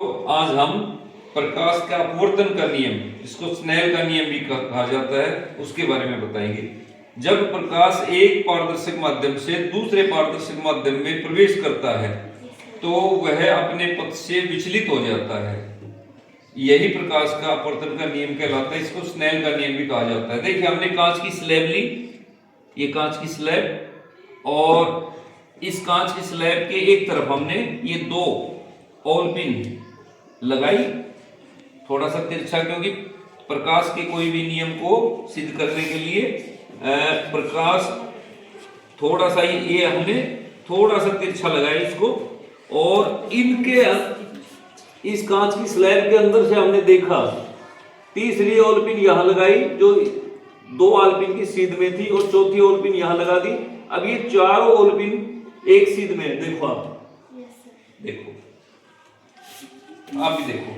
तो आज हम प्रकाश का अपवर्तन का नियम, जिसको स्नेल का नियम भी कहा जाता है, उसके बारे में बताएंगे। जब प्रकाश एक पारदर्शक माध्यम से दूसरे पारदर्शक माध्यम में प्रवेश करता है तो वह अपने पथ से विचलित हो जाता है। यही प्रकाश का अपवर्तन का नियम कहलाता है। इसको स्नेल का नियम भी कहा जाता है। देखिए, हमने कांच की स्लैब ली, ये कांच की स्लैब, और इस कांच की स्लैब के एक तरफ हमने ये दो ऑल पिन लगाई, थोड़ा सा तिरछा, क्योंकि प्रकाश के कोई भी नियम को सिद्ध करने के लिए प्रकाश थोड़ा सा ये हमने थोड़ा सा तिरछा लगाया इसको, और इनके इस कांच की स्लैब के अंदर से हमने देखा तीसरी ऑल पिन यहां लगाई जो दो ऑल पिन की सीध में थी, और चौथी ऑल पिन यहां लगा दी। अब ये चारों ऑल पिन एक सीध में, देखो आप, देखो आप भी देखो,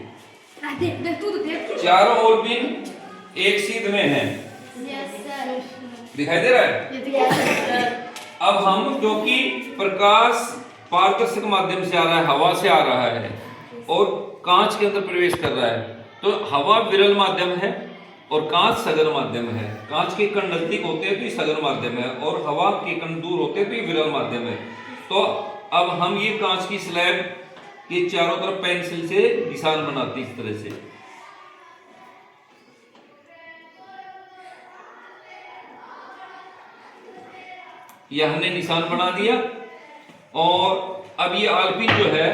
चारों ऑल पिन एक सीध में है, दिखाई दे रहा है। अब हम, क्योंकि प्रकाश पारदर्शक माध्यम से आ रहा है, हवा से आ रहा है, और कांच के अंदर प्रवेश कर रहा है, तो हवा विरल माध्यम है और कांच सघन माध्यम है। कांच के कण नजदीक होते हैं तो ये सघन माध्यम है, और हवा के कण दूर होते हैं तो ये विरल माध्यम है। तो अब हम ये कांच की स्लैब के चारों तरफ पेंसिल से निशान बनाते इस तरह से। यह हमने निशान बना दिया, और अब ये आलपिन जो है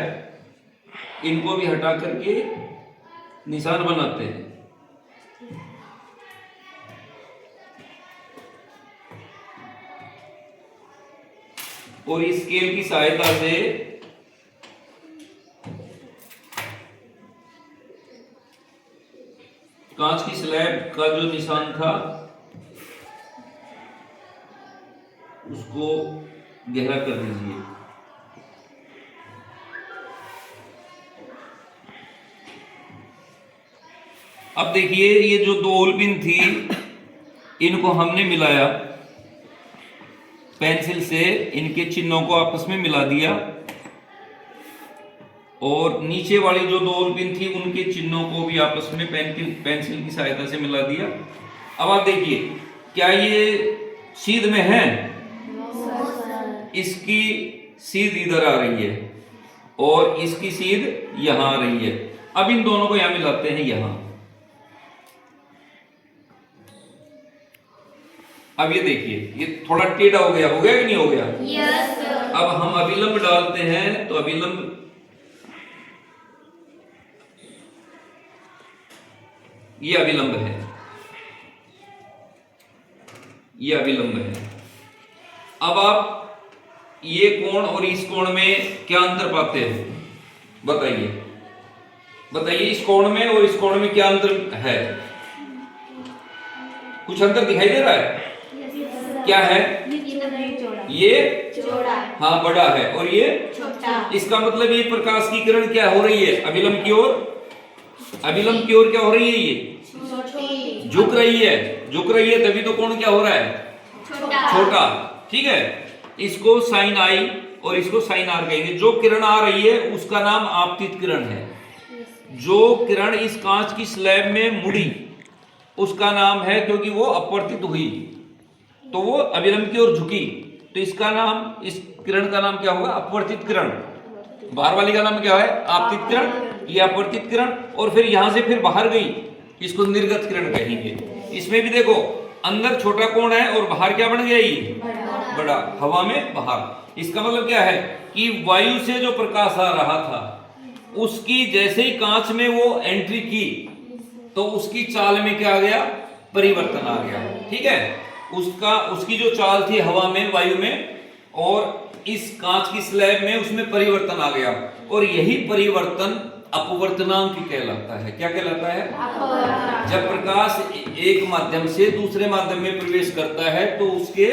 इनको भी हटा करके निशान बनाते हैं। और इस स्केल की सहायता से कांच की स्लैब का जो निशान था उसको गहरा कर दीजिए। अब देखिए, ये जो दो होल पिन थी इनको हमने मिलाया पेंसिल से, इनके चिन्हों को आपस में मिला दिया, और नीचे वाली जो दो होल पिन थी उनके चिन्हों को भी आपस में पेंसिल की सहायता से मिला दिया। अब आप देखिए, क्या ये सीध में है? इसकी सीध इधर आ रही है और इसकी सीध यहां आ रही है। अब इन दोनों को यहां मिलाते हैं, यहां। अब ये देखिए, ये थोड़ा टेढ़ा हो गया कि नहीं हो गया? Yes sir. अब हम अभिलंब डालते हैं, तो अभिलंब, ये अभिलंब है, ये अभिलंब है। अब आप ये कोण और इस कोण में क्या अंतर पाते हैं? बताइए, बताइए, इस कोण में और इस कोण में क्या अंतर है? कुछ अंतर दिखाई दे रहा है? क्या है? ये चौड़ा, हाँ बड़ा है, और ये छोटा। इसका मतलब ये प्रकाश की किरण क्या हो रही है? अभिलंब की ओर, अभिलंब की ओर क्या हो रही है? ये छोटी, झुक रही है, झुक रही है, तभी तो कोण क्या हो रहा है? छोटा, छोटा। ठीक है, इसको साइन आई और इसको साइन आर कहेंगे। जो किरण आ रही है उसका नाम आपतित किरण है। जो किरण इस कांच की स्लैब में मुड़ी उसका नाम है, क्योंकि वो अपवर्तित हुई तो वो अभिलंब की ओर झुकी, तो इसका नाम, इस किरण का नाम क्या होगा? अपवर्तित किरण। बाहर वाली का नाम क्या है? आपतित किरण, ये अपवर्तित किरण। और फिर यहां से फिर बाहर गई, इसको निर्गत किरण कहेंगे। इसमें भी देखो, अंदर छोटा कोण है और बाहर क्या बन गया? ये बड़ा, हवा में बाहर। इसका मतलब क्या है कि वायु से जो प्रकाश आ रहा था उसकी जैसे ही कांच में वो एंट्री की तो उसकी चाल में क्या आ गया? परिवर्तन आ गया। ठीक है, उसकी जो चाल थी हवा में, वायु में, और इस कांच की स्लैब में, उसमें परिवर्तन आ गया, और यही परिवर्तन अपवर्तनांक कहलाता है। क्या कहलाता है? जब प्रकाश एक माध्यम से दूसरे माध्यम में प्रवेश करता है तो उसके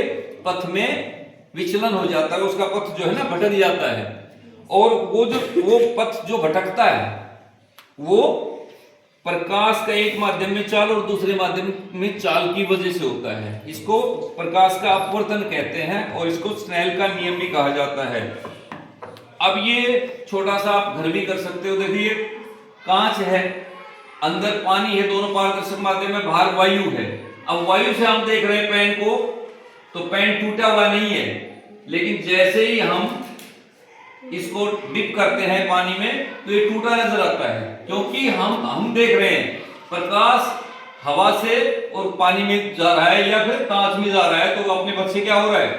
पथ में विचलन हो जाता है, उसका पथ जो है ना भटक जाता है, और वो पथ जो भटकता है वो प्रकाश का एक माध्यम में चाल और दूसरे माध्यम में चाल की वजह से होता है। इसको प्रकाश का अपवर्तन कहते हैं, और इसको स्नेल का नियम भी कहा जाता है। अब ये छोटा सा आप घर भी कर सकते हो। देखिए, कांच है, अंदर पानी है, दोनों पारदर्शक माध्यम में, बाहर वायु है। अब वायु से हम देख रहे हैं पेन को, तो पेन टूटा हुआ नहीं है, लेकिन जैसे ही हम इसको डिप करते हैं पानी में तो ये टूटा नजर आता है, क्योंकि हम देख रहे हैं प्रकाश हवा से और पानी में जा रहा है या फिर कांच में जा रहा है, तो अपने पथ से क्या हो रहा है,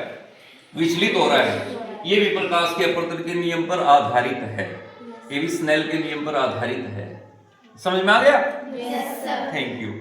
विचलित हो रहा है। ये भी प्रकाश के अपवर्तन के नियम पर आधारित है, ये भी स्नेल के नियम पर आधारित है। समझ में आ गया? Yes sir. Thank you.